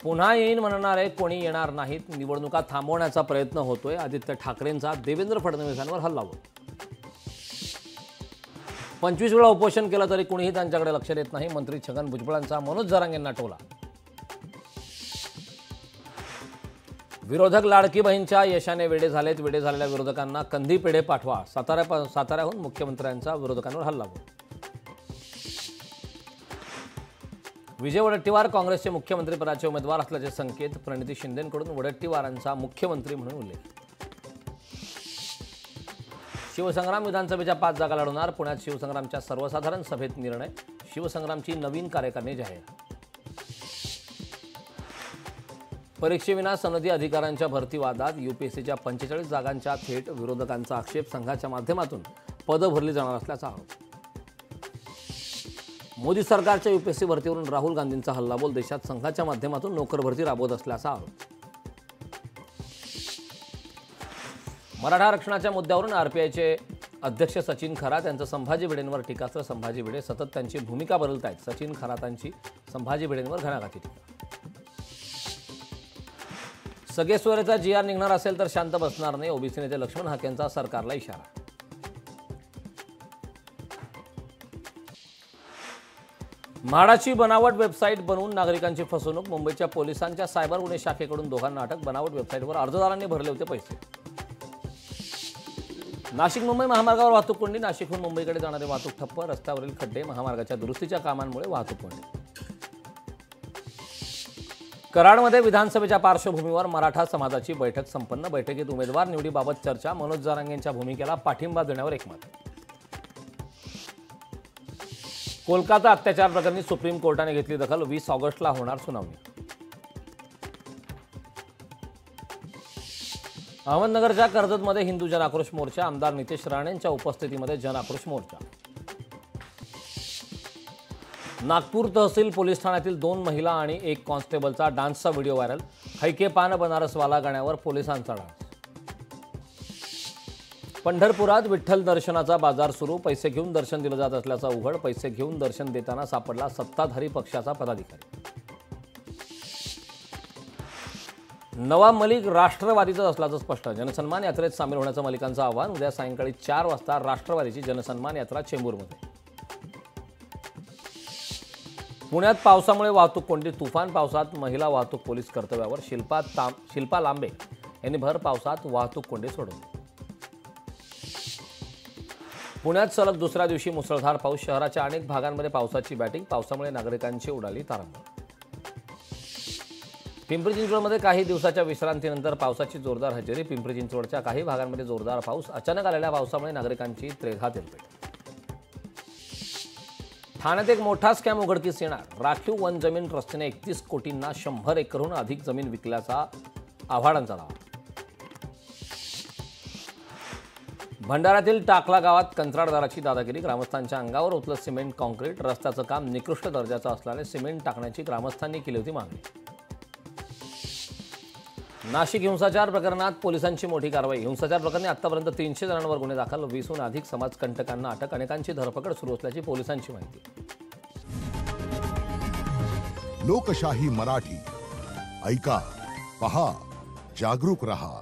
पुन्हा येईन म्हणणारे कोणी येणार नाहीत, निवडणुका थांबवण्याचा प्रयत्न होतोय। आदित्य ठाकरेंचा देवेंद्र फडणवीसांवर हल्लाबोल। 25 वेळा उपोषण केलं तरी कोणीही त्यांच्याकडे लक्ष देत नाही, मंत्री छगन भुजबळांचा मनोज जरांगेंना टोला। विरोधक लाडकी बहीणच्या यशाने वेडे झालेत, वेडे झालेल्या विरोधकांना कंदी पेढे पाठवा। साताऱ्याहून मुख्यमंत्र्यांचा विरोधकांवर हल्लाबोल। विजय वडेट्टीवार काँग्रेसचे मुख्यमंत्रीपदाचे उमेदवार असल्याचे संकेत, प्रणिती शिंदेंकडून वडेट्टीवारांचा मुख्यमंत्री म्हणून उल्लेख। शिवसंग्राम विधानसभेच्या 5 जागा लढवणार, पुण्यात शिवसंग्रामच्या सर्वसाधारण सभेत निर्णय, शिवसंग्रामची नवीन कार्यकारिणी जाहीर। परीक्षेविना सनदी अधिकाऱ्यांच्या भरती वादात यूपीएससीच्या 45 जागांच्या थेट विरोधकांचा आक्षेप, संघाच्या माध्यमातून पदं भरली जाणार असल्याचा आरोप। मोदी सरकारच्या यूपीएससी भरतीवरून राहुल गांधींचा हल्लाबोल, देशात संघाच्या माध्यमातून नोकर भरती राबवत असल्याचा आरोप। मराठा आरक्षणाच्या मुद्द्यावरून आरपीआयचे अध्यक्ष सचिन खरात यांचं संभाजी भिडेंवर टीकास्त्र, संभाजी भिडे सतत त्यांची भूमिका बदलतायत, सचिन खरातांची संभाजी भिडेंवर घणाघाती टीका। सगेश्वरीचा जीआर निघणार असेल तर शांत बसणार नाही, ओबीसी नेते लक्ष्मण हाकेंचा सरकारला इशारा। म्हाडाची बनावट वेबसाईट बनवून नागरिकांची फसवणूक, मुंबईच्या पोलिसांच्या सायबर गुन्हे शाखेकडून दोघांना अटक, बनावट वेबसाईटवर अर्जदारांनी भरले होते पैसे। नाशिक मुंबई महामार्गावर वाहतूक कोंडी, नाशिकहून मुंबईकडे जाणारे वाहतूक ठप्प, रस्त्यावरील खड्डे, महामार्गाच्या दुरुस्तीच्या कामांमुळे वाहतूक कोंडी। कराडमध्ये विधानसभेच्या पार्श्वभूमीवर मराठा समाजाची बैठक संपन्न, बैठकीत उमेदवार निवडीबाबत चर्चा, मनोज जरांगेंच्या भूमिकेला पाठिंबा देण्यावर एकमत। कोलकाता अत्याचार प्रकरणी सुप्रीम कोर्टाने घेतली दखल, 20 ऑगस्टला होणार सुनावणी। अहमदनगरच्या कर्जतमध्ये हिंदू जन आक्रोश मोर्चा, आमदार नितेश राणेंच्या उपस्थितीमध्ये जन आक्रोश मोर्चा। नागपूर तहसील पोलीस ठाण्यातील 2 महिला आणि 1 कॉन्स्टेबलचा डान्सचा व्हिडिओ व्हायरल, हैके पान बनारसवाला गाण्यावर पोलिसांचा डान्स। पंढरपुरात विठ्ठल दर्शनाचा बाजार सुरू, पैसे घेऊन दर्शन दिलं जात असल्याचा उघड, पैसे घेऊन दर्शन देताना सापडला सत्ताधारी पक्षाचा पदाधिकारी। नवाब मलिक राष्ट्रवादीचा असल्याचं स्पष्ट, जनसन्मान यात्रेत सामील होण्याचं मलिकांचं आव्हान, उद्या सायंकाळी 4 वाजता राष्ट्रवादीची जनसन्मान यात्रा चेंबूरमध्ये। पुण्यात पावसामुळे वाहतूक कोंडी, तुफान पावसात महिला वाहतूक पोलीस कर्तव्यावर, शिल्पा लांबे यांनी भर पावसात वाहतूक कोंडी सोडवली। पुण्यात सलग दुसऱ्या दिवशी मुसळधार पाऊस, शहराच्या अनेक भागांमध्ये पावसाची बॅटिंग, पावसामुळे नागरिकांची उडाली तारांबळ। पिंपरी चिंचवडमध्ये काही दिवसाच्या विश्रांतीनंतर पावसाची जोरदार हजेरी, पिंपरी चिंचवडच्या काही भागांमध्ये जोरदार पाऊस, अचानक आलेल्या पावसामुळे नागरिकांची त्रेधा तेलपेट। ठाण्यात एक मोठा स्कॅम उघडकीस येणार, राखीव वन जमीन ट्रस्टने 31 कोटींना 100 एकरहून अधिक जमीन विकल्याचा आव्हाडांचा दावा। भंडाऱ्यातील टाकला गावात कंत्राटदाराची दादागिरी, ग्रामस्थांच्या अंगावर ओतलं सिमेंट कॉन्क्रीट, रस्त्याचं काम निकृष्ट दर्जाचं असल्याने सिमेंट टाकण्याची ग्रामस्थांनी केली होती मागणी। नाशिक हिंसाचार प्रकरणात पोलिसांची मोठी कारवाई, हिंसाचार प्रकरणी आतापर्यंत 300 जणांवर गुन्हे दाखल, 20हून अधिक समाजकंटकांना अटक, अनेकांची धरपकड सुरू असल्याची पोलिसांची माहिती। लोकशाही मराठी ऐका, पहा, जागरूक रहा।